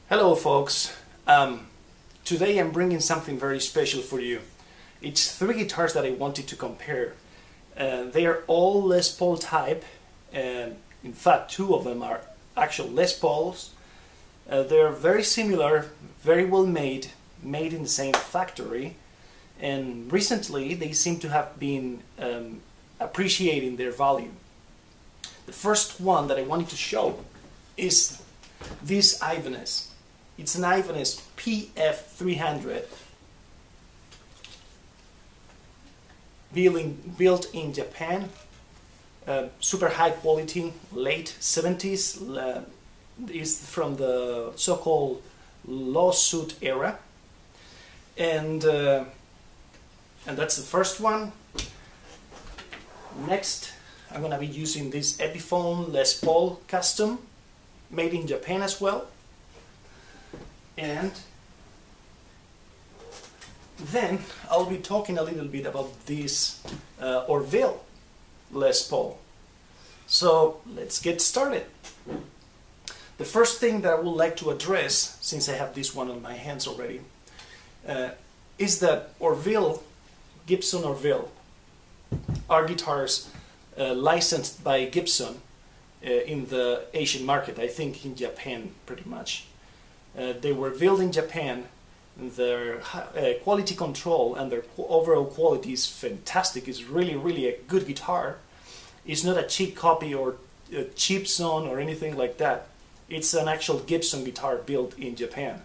Hello folks, today I'm bringing something very special for you. It's three guitars that I wanted to compare. They are all Les Paul type, and in fact two of them are actual Les Pauls. They're very similar, very well made in the same factory, and recently they seem to have been appreciating their value. The first one that I wanted to show is this Ibanez. It's an Ibanez PF300 built in Japan, super high quality, late 70s, is from the so-called lawsuit era, and that's the first one. Next I'm going to be using this Epiphone Les Paul custom, made in Japan as well. And then I'll be talking a little bit about this Orville Les Paul. So let's get started. The first thing that I would like to address, since I have this one on my hands already, is that Orville, Gibson Orville, are guitars licensed by Gibson in the Asian market, I think in Japan pretty much. They were built in Japan. Their quality control and their overall quality is fantastic. It's really a good guitar. It's not a cheap copy or a cheap son or anything like that. It's an actual Gibson guitar built in Japan.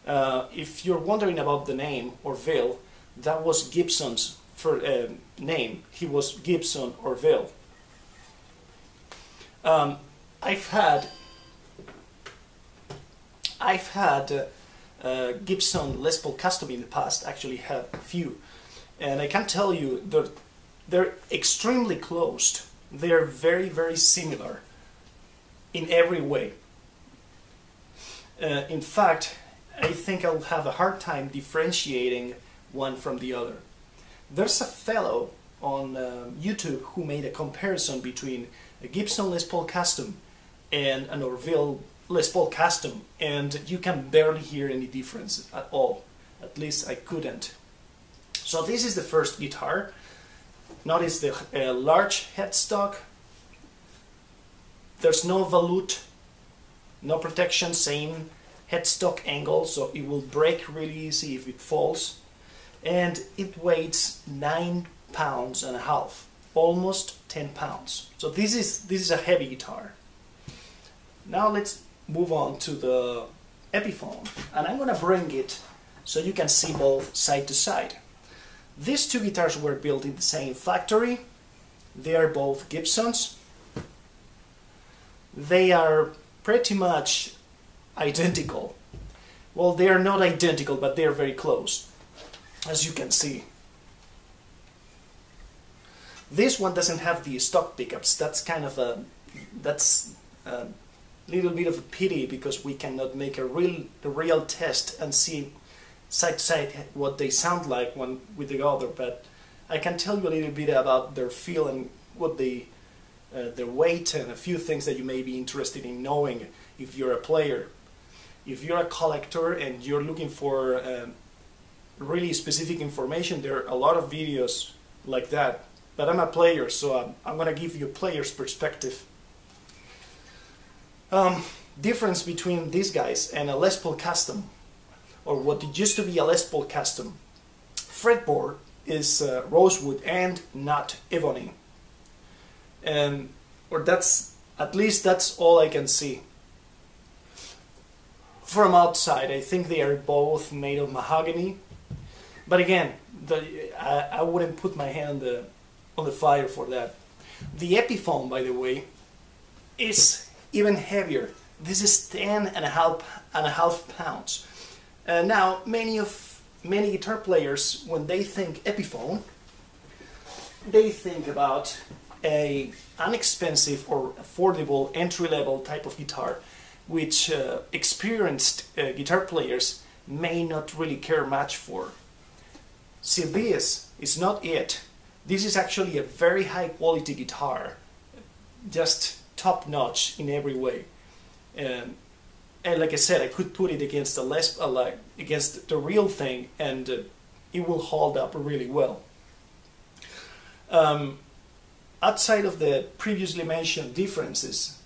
If you're wondering about the name Orville, that was Gibson's name. He was Gibson Orville. I've had Gibson Les Paul custom in the past, actually had a few, and I can tell you that they're extremely close. They're very similar in every way. In fact, I think I'll have a hard time differentiating one from the other. There's a fellow on YouTube who made a comparison between a Gibson Les Paul custom and an Orville Les Paul custom, and you can barely hear any difference at all. At least I couldn't. So this is the first guitar. Notice the large headstock. There's no volute, no protection, same headstock angle, so it will break really easy if it falls. And it weighs 9.5 pounds, almost 10 pounds. So this is a heavy guitar. Now let's move on to the Epiphone, and I'm gonna bring it so you can see both side to side. These two guitars were built in the same factory. They are both Gibsons. They are pretty much identical. Well, they are not identical, but they are very close, as you can see. This one doesn't have the stock pickups. That's kind of a little bit of a pity, because we cannot make a real test and see side to side what they sound like one with the other. But I can tell you a little bit about their feel and what their weight, and a few things that you may be interested in knowing if you're a player. If you're a collector and you're looking for really specific information, there are a lot of videos like that. But I'm a player, so I'm going to give you a player's perspective. Difference between these guys and a Les Paul custom, or what it used to be a Les Paul custom. Fretboard is rosewood and not ebony, or at least that's all I can see. From outside, I think they are both made of mahogany, but again, I wouldn't put my hand on the fire for that. The Epiphone, by the way, is even heavier. This is 10.5 pounds. Now, many guitar players, when they think Epiphone, they think about a inexpensive or affordable entry-level type of guitar, which experienced guitar players may not really care much for. See, this is not it. This is actually a very high quality guitar, just top-notch in every way. and like I said, I could put it against the like against the real thing, and it will hold up really well. Outside of the previously mentioned differences,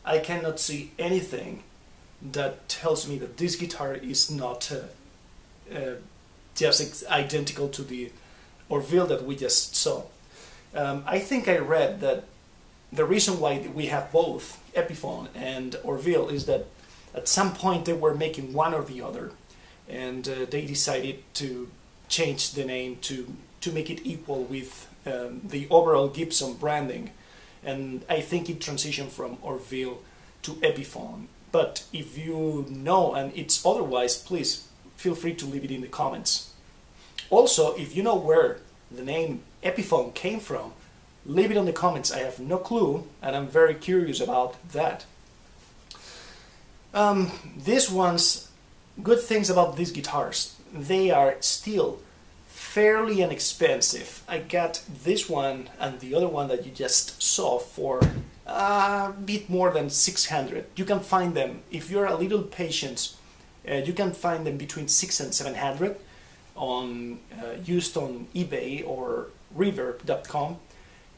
I cannot see anything that tells me that this guitar is not just identical to the Orville that we just saw. I think I read that the reason why we have both Epiphone and Orville is that at some point they were making one or the other, and they decided to change the name to make it equal with the overall Gibson branding, and I think it transitioned from Orville to Epiphone. But if you know and it's otherwise, please feel free to leave it in the comments. Also, if you know where the name Epiphone came from, leave it in the comments. I have no clue, and I'm very curious about that. These ones, good things about these guitars, they are still fairly inexpensive. I got this one and the other one that you just saw for a bit more than 600. You can find them, if you're a little patient, you can find them between 600 and 700 on used on eBay or reverb.com,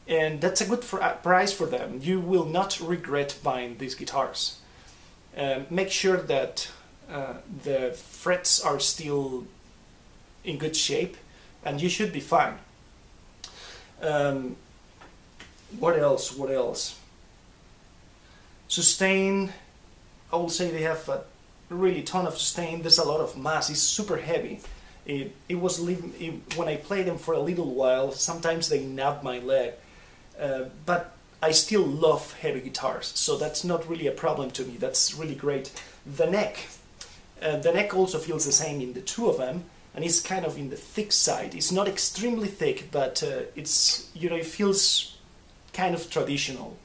and that's a good price for them. You will not regret buying these guitars. Make sure that the frets are still in good shape, and you should be fine. What else? What else? Sustain, I will say they have a really ton of sustain. There's a lot of mass. It's super heavy. When I play them for a little while, sometimes they nab my leg, but I still love heavy guitars, so that's not really a problem to me. That's really great. The neck also feels the same in the two of them, and it's kind of in the thick side. It's not extremely thick, but it's, you know, it feels kind of traditional.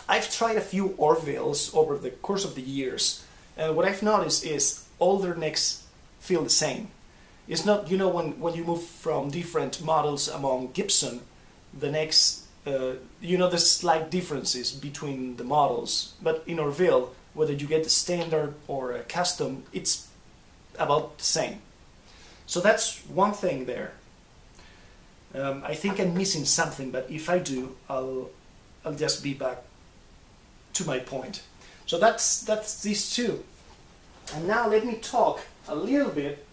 I've tried a few Orvilles over the course of the years, and what I've noticed is all their necks feel the same. It's not, you know, when you move from different models among Gibson, the necks, you know, there's slight differences between the models, but in Orville, whether you get the standard or a custom, it's about the same. So that's one thing there. I think I'm missing something, but if I do, I'll just be back to my point. So that's these two. And now let me talk a little bit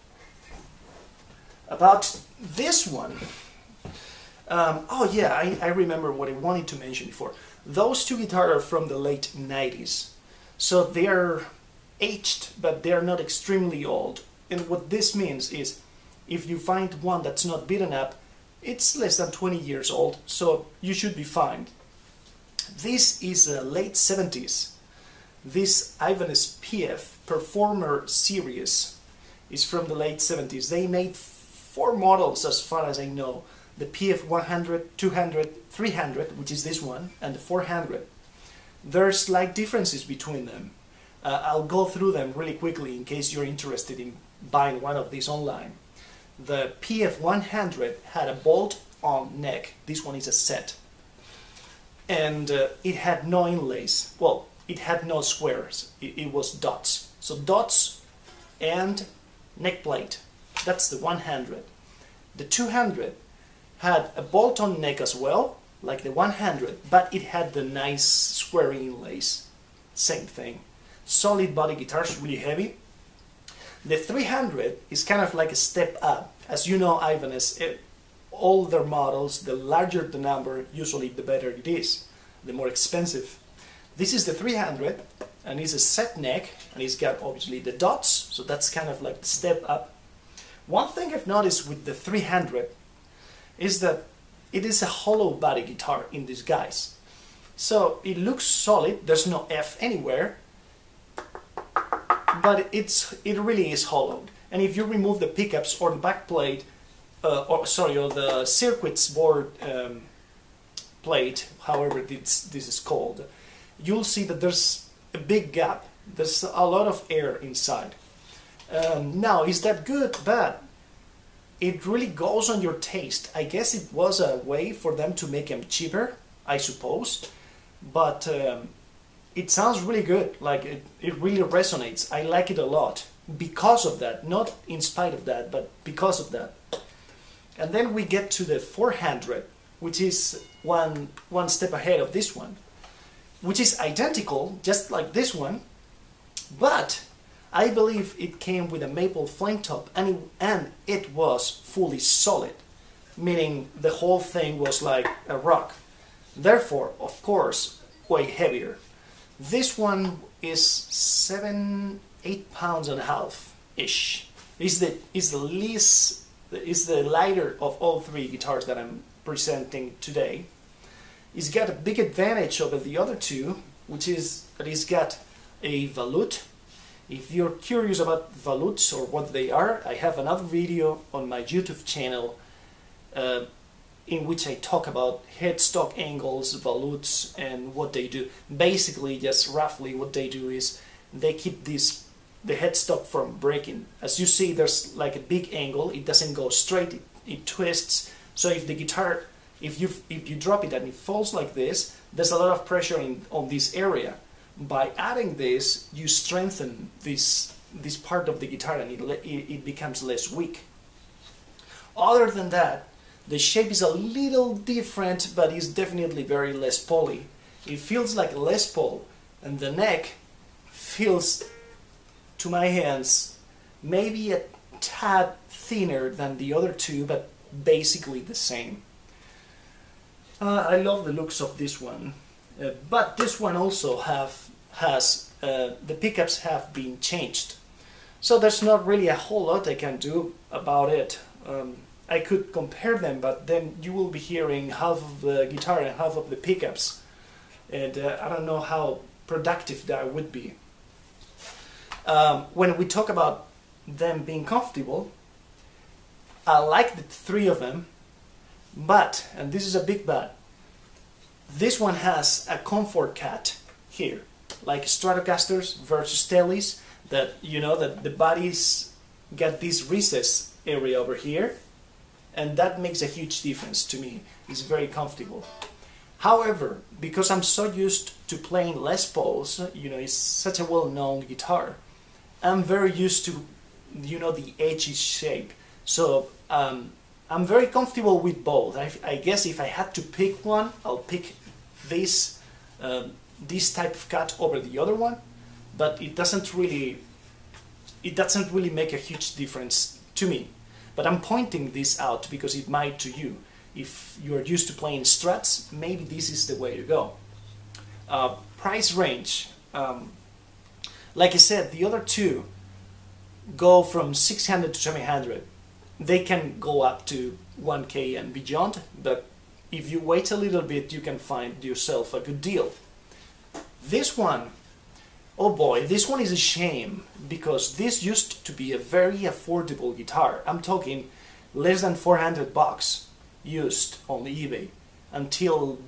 about this one. Oh yeah, I remember what I wanted to mention before. Those two guitars are from the late 90s. So they're aged, but they're not extremely old. And what this means is, if you find one that's not beaten up, it's less than 20 years old, so you should be fine. This is late 70s. This Ibanez PF Performer series is from the late 70s. They made 4 models as far as I know. The PF100, 200, 300, which is this one, and the 400. There are slight differences between them. I'll go through them really quickly in case you're interested in buying one of these online. The PF100 had a bolt-on neck. This one is a set. And it had no inlays. Well, it had no squares. It was dots. So dots and neck plate. That's the 100. The 200 had a bolt-on neck as well, like the 100, but it had the nice square inlays. Same thing. Solid body guitars, really heavy. The 300 is kind of like a step up. As you know, Ibanez, all their models, the larger the number, usually the better it is, the more expensive. This is the 300, and it's a set neck, and it's got obviously the dots, so that's kind of like the step up. One thing I've noticed with the 300 is that it is a hollow body guitar in disguise. So it looks solid, there's no F anywhere, but it really is hollowed. And if you remove the pickups or the back plate, or the circuits board plate, however this is called, you'll see that there's a big gap. There's a lot of air inside. Now, is that good? Bad? It really goes on your taste. I guess it was a way for them to make them cheaper, I suppose. But it sounds really good, like it really resonates. I like it a lot because of that, not in spite of that, but because of that. And then we get to the 400, which is one step ahead of this one, which is identical, just like this one, but I believe it came with a maple flame top, and it was fully solid, meaning the whole thing was like a rock. Therefore, of course, way heavier. This one is 7-8 pounds and a half ish. Is the lighter of all three guitars that I'm presenting today. It's got a big advantage over the other two, which is that it's got a volute. If you're curious about volutes or what they are, I have another video on my YouTube channel in which I talk about headstock angles, volutes, and what they do. Basically, just roughly what they do is they keep the headstock from breaking. As you see, there's like a big angle. It doesn't go straight, it twists. So if the guitar, if you drop it and it falls like this, there's a lot of pressure on this area. By adding this, you strengthen this part of the guitar, and it becomes less weak. Other than that, the shape is a little different, but it's definitely very Les Paul-y. It feels like a Les Paul, and the neck feels, to my hands, maybe a tad thinner than the other two, but basically the same. I love the looks of this one, but this one also has the pickups have been changed, so there's not really a whole lot I can do about it. I could compare them, but then you will be hearing half of the guitar and half of the pickups, and I don't know how productive that would be. When we talk about them being comfortable, I like the three of them, but, and this is a big but, this one has a comfort cat here, like Stratocasters versus Tellies, that you know that the bodies got this recess area over here, and that makes a huge difference to me. It's very comfortable. However, because I'm so used to playing Les Pauls, you know, it's such a well-known guitar, I'm very used to, you know, the edgy shape. So I'm very comfortable with both. I guess if I had to pick one, I'll pick this type of cut over the other one, but it doesn't really make a huge difference to me. But I'm pointing this out because it might to you. If you're used to playing Strats, maybe this is the way to go. Price range. Like I said, the other two go from 600 to 700. They can go up to 1K and beyond, but if you wait a little bit, you can find yourself a good deal. This one, oh boy, this one is a shame, because this used to be a very affordable guitar. I'm talking less than 400 bucks used on eBay until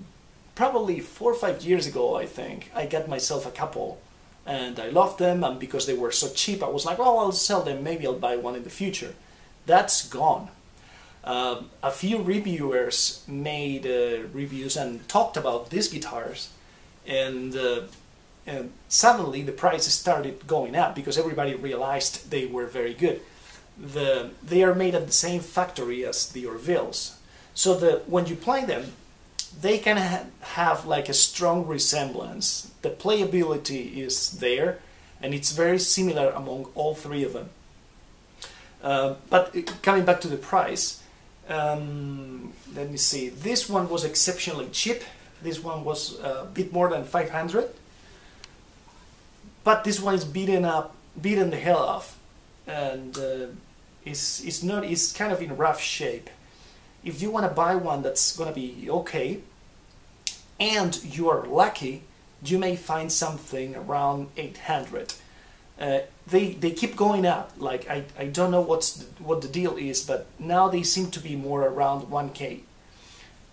probably 4 or 5 years ago, I think. I got myself a couple and I loved them, and because they were so cheap, I was like, oh, I'll sell them, maybe I'll buy one in the future. That's gone. A few reviewers made reviews and talked about these guitars, and suddenly the prices started going up because everybody realized they were very good. They are made at the same factory as the Orvilles, so when you play them, they can have like a strong resemblance. The playability is there, and it's very similar among all three of them. But coming back to the price, let me see. This one was exceptionally cheap. This one was a bit more than 500. But this one is beaten the hell off, and it's kind of in rough shape. If you want to buy one that's gonna be okay, and you are lucky, you may find something around 800. They keep going up. Like I don't know what the deal is, but now they seem to be more around 1K.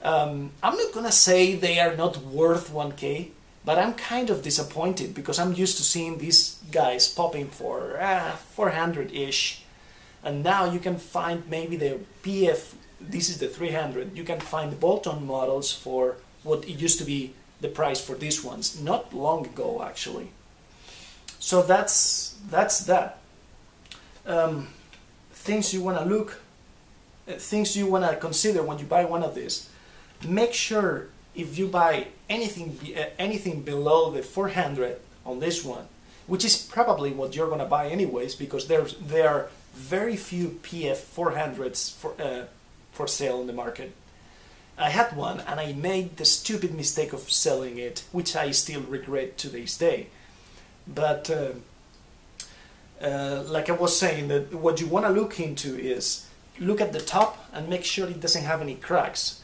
I'm not gonna say they are not worth 1K, but I'm kind of disappointed because I'm used to seeing these guys popping for 400-ish, and now you can find maybe the PF. This is the 300. You can find the bolt-on models for what it used to be the price for these ones, not long ago actually. So that's that. Things you want to things you want to consider when you buy one of these. Make sure if you buy anything below the 400 on this one, which is probably what you're going to buy anyways, because there are very few PF400s for sale in the market. I had one and I made the stupid mistake of selling it, which I still regret to this day. But like I was saying, that what you want to look into is look at the top and make sure it doesn't have any cracks.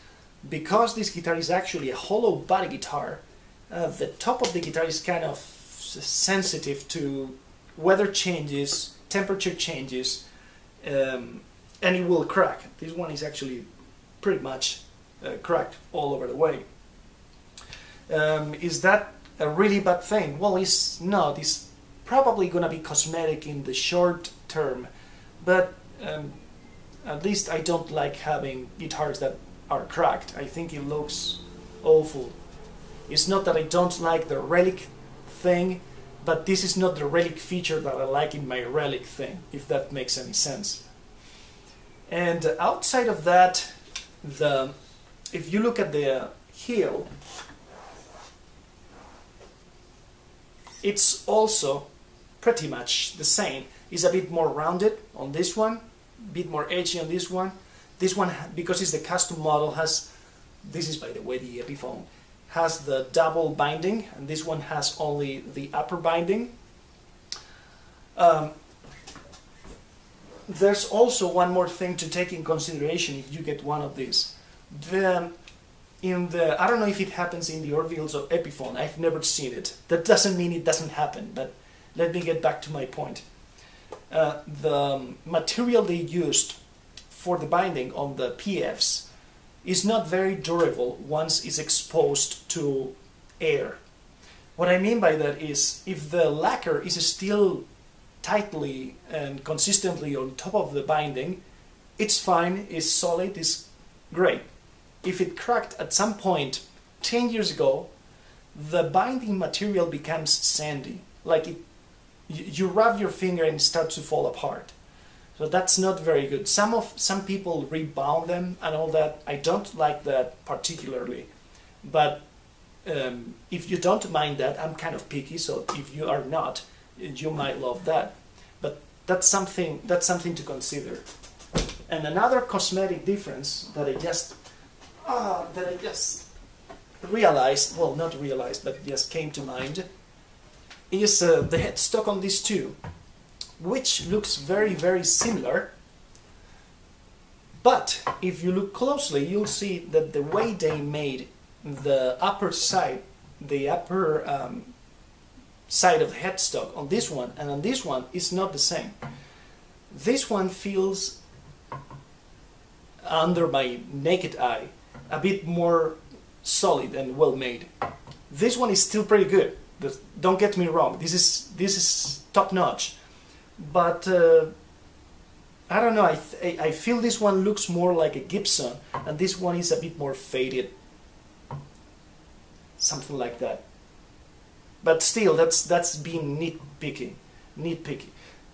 Because this guitar is actually a hollow body guitar, the top of the guitar is kind of sensitive to weather changes, temperature changes, and it will crack. This one is actually pretty much cracked all over the way. Is that a really bad thing? Well, it's not. It's probably gonna be cosmetic in the short term, but at least I don't like having guitars that are cracked. I think it looks awful. It's not that I don't like the relic thing, but this is not the relic feature that I like in my relic thing, if that makes any sense. And outside of that, if you look at the heel, it's also pretty much the same. It's a bit more rounded on this one, a bit more edgy on this one. This one, because it's the custom model, has, this is by the way the Epiphone, has the double binding, and this one has only the upper binding. There's also one more thing to take in consideration if you get one of these. I don't know if it happens in the Orvilles or Epiphone. I've never seen it. That doesn't mean it doesn't happen, but let me get back to my point. The material they used for the binding on the PFs is not very durable once it's exposed to air. What I mean by that is, if the lacquer is still tightly and consistently on top of the binding, it's fine, it's solid, it's great. If it cracked at some point 10 years ago, the binding material becomes sandy, like you rub your finger and it starts to fall apart. So that's not very good. Some people rebound them and all that. I don't like that particularly, but if you don't mind that, I'm kind of picky. So if you are not, you might love that. But that's something to consider. And another cosmetic difference that I just realized, well, not realized, but just came to mind, is the headstock on these two, which looks very, very similar. But if you look closely, you'll see that the way they made the upper side, of the headstock on this one and on this one is not the same. This one feels, under my naked eye, a bit more solid and well made. This one is still pretty good. Don't get me wrong. This is top notch. But I don't know, I feel this one looks more like a Gibson and this one is a bit more faded, something like that. But still, that's being nitpicky.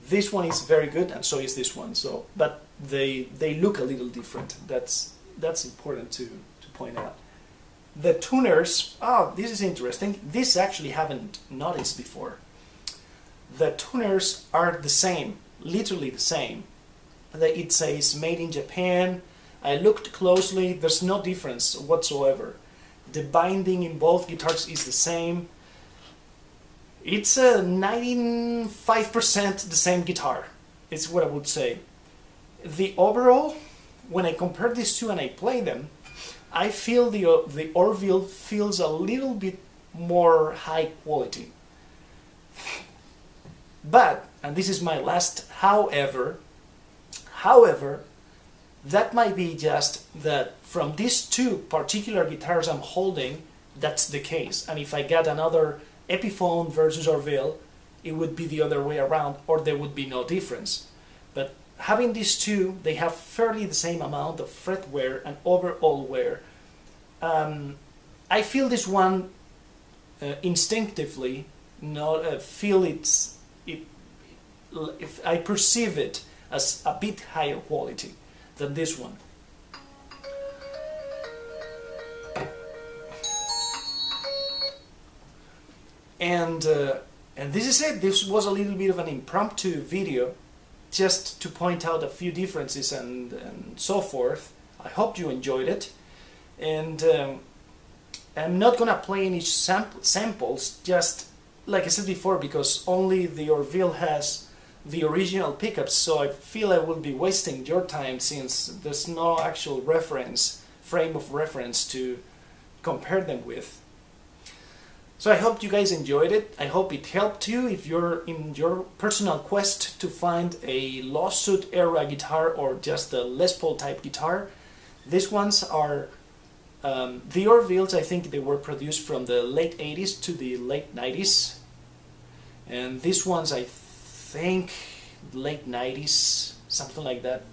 This one is very good and so is this one. So, but they look a little different. That's important to point out. The tuners, this is interesting. This actually haven't noticed before. The tuners are the same, literally the same. It says made in Japan. I looked closely, there's no difference whatsoever. The binding in both guitars is the same. It's 95% the same guitar, is what I would say. The overall, when I compare these two and I play them, I feel the Orville feels a little bit more high quality. But, and this is my last however, that might be just that from these two particular guitars I'm holding, that's the case. And if I got another Epiphone versus Orville, it would be the other way around, or there would be no difference. But having these two, they have fairly the same amount of fret wear and overall wear. I feel this one instinctively feel if I perceive it as a bit higher quality than this one. And this is it. This was a little bit of an impromptu video, just to point out a few differences and so forth. I hope you enjoyed it. And I'm not gonna play any samples, just like I said before, because only the Orville has the original pickups, so I feel I will be wasting your time since there's no actual frame of reference to compare them with. So I hope you guys enjoyed it. I hope it helped you if you're in your personal quest to find a lawsuit era guitar or just a Les Paul type guitar. These ones are the Orvilles. I think they were produced from the late 80s to the late 90s. And these ones, I think, late 90s, something like that.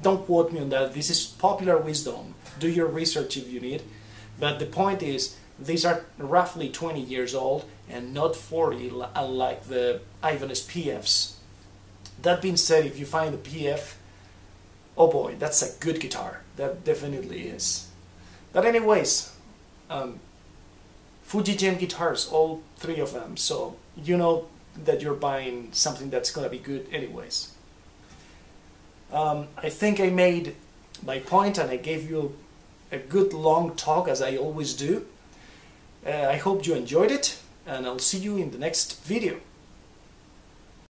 Don't quote me on that. This is popular wisdom. Do your research if you need. But the point is, these are roughly 20 years old and not 40, unlike the Ibanez PFs. That being said, if you find the PF, oh boy, that's a good guitar. That definitely is. But anyways, Fuji Gen guitars, all three of them, so you know that you're buying something that's gonna be good anyways. I think I made my point and I gave you a good long talk, as I always do. I hope you enjoyed it, and I'll see you in the next video.